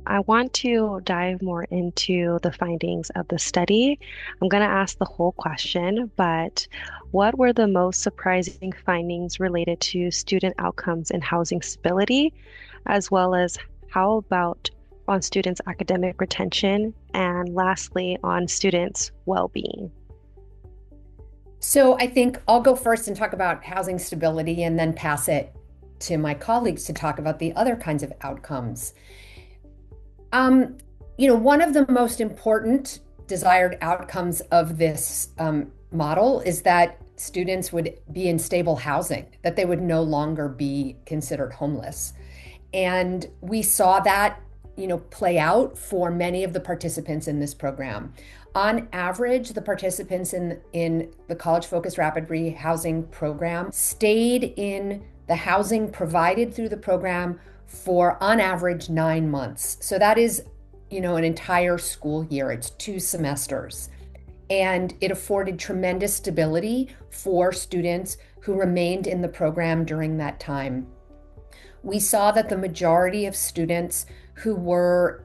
I want to dive more into the findings of the study. I'm going to ask the whole question, but what were the most surprising findings related to student outcomes and housing stability, as well as how about on students' academic retention, and lastly, on students' well-being? So I think I'll go first and talk about housing stability and then pass it to my colleagues to talk about the other kinds of outcomes. Um, one of the most important desired outcomes of this model is that students would be in stable housing, that they would no longer be considered homeless. And we saw that, play out for many of the participants in this program. On average, the participants in the College Focused Rapid Rehousing program stayed in the housing provided through the program for, on average, 9 months. So that is, an entire school year. It's 2 semesters. And it afforded tremendous stability for students who remained in the program during that time. We saw that the majority of students who were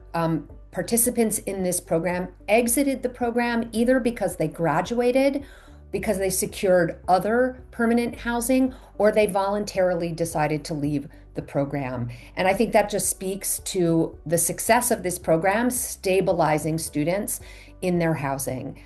participants in this program exited the program either because they graduated, because they secured other permanent housing, or they voluntarily decided to leave the program. And I think that just speaks to the success of this program stabilizing students in their housing.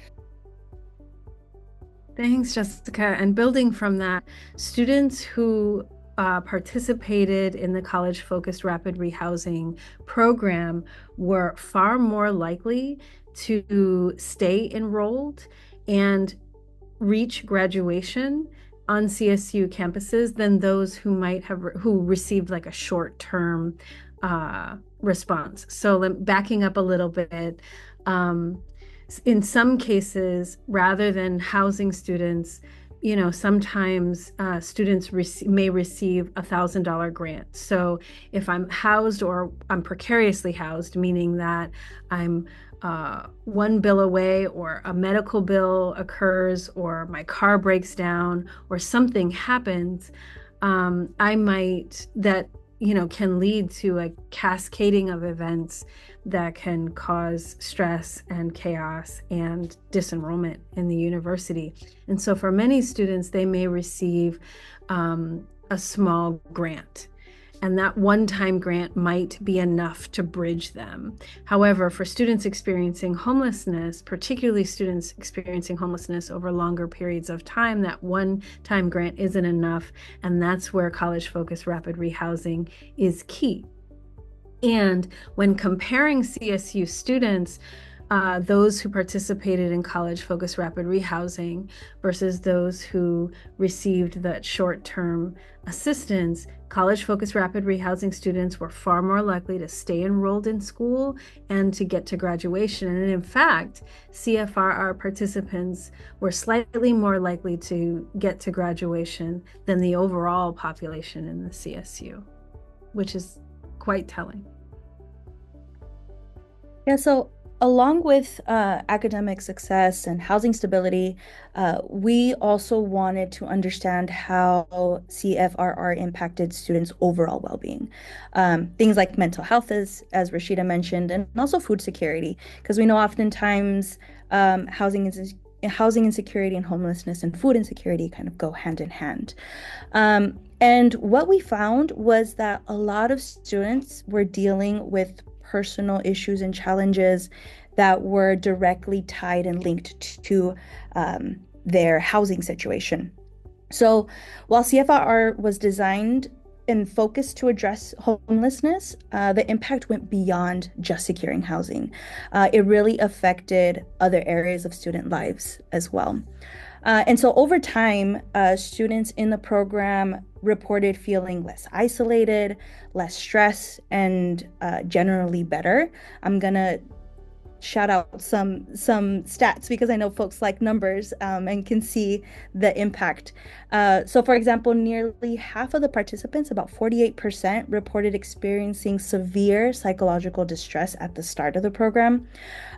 Thanks, Jessica. And building from that, students who participated in the College Focused Rapid Rehousing program were far more likely to stay enrolled and reach graduation on CSU campuses than those who received like a short-term response. So backing up a little bit, in some cases, rather than housing students, sometimes students may receive $1,000 grant. So if I'm housed or I'm precariously housed, meaning that I'm one bill away, or a medical bill occurs, or my car breaks down, or something happens, can lead to a cascading of events that can cause stress and chaos and disenrollment in the university. And so for many students, they may receive a small grant. And that one-time grant might be enough to bridge them. However, for students experiencing homelessness, particularly students experiencing homelessness over longer periods of time, that one-time grant isn't enough. And that's where College Focused Rapid Rehousing is key. And when comparing CSU students, those who participated in College Focused Rapid Rehousing versus those who received that short-term assistance, College Focused Rapid Rehousing students were far more likely to stay enrolled in school and to get to graduation. And in fact, CFRR participants were slightly more likely to get to graduation than the overall population in the CSU, which is quite telling. Yeah, so along with academic success and housing stability, we also wanted to understand how CFRR impacted students' overall well-being. Things like mental health, as Rashida mentioned, and also food security, because we know oftentimes housing insecurity and homelessness and food insecurity kind of go hand in hand. And what we found was that a lot of students were dealing with personal issues and challenges that were directly tied and linked to their housing situation. So while CFRR was designed and focused to address homelessness, the impact went beyond just securing housing. It really affected other areas of student lives as well. And so over time, students in the program reported feeling less isolated, less stress, and generally better. I'm gonna shout out some stats because I know folks like numbers and can see the impact. So for example, nearly half of the participants, about 48%, reported experiencing severe psychological distress at the start of the program.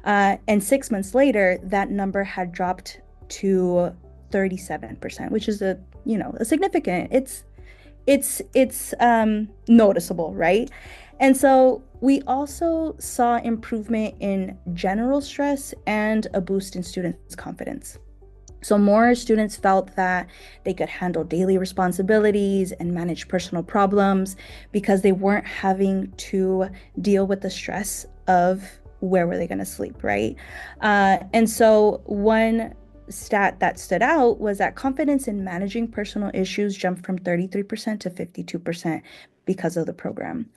And 6 months later, that number had dropped to 37%, which is a significant, it's noticeable, right? And so we also saw improvement in general stress and a boost in students' confidence. So more students felt that they could handle daily responsibilities and manage personal problems because they weren't having to deal with the stress of where were they going to sleep, right? And so one stat that stood out was that confidence in managing personal issues jumped from 33% to 52% because of the program.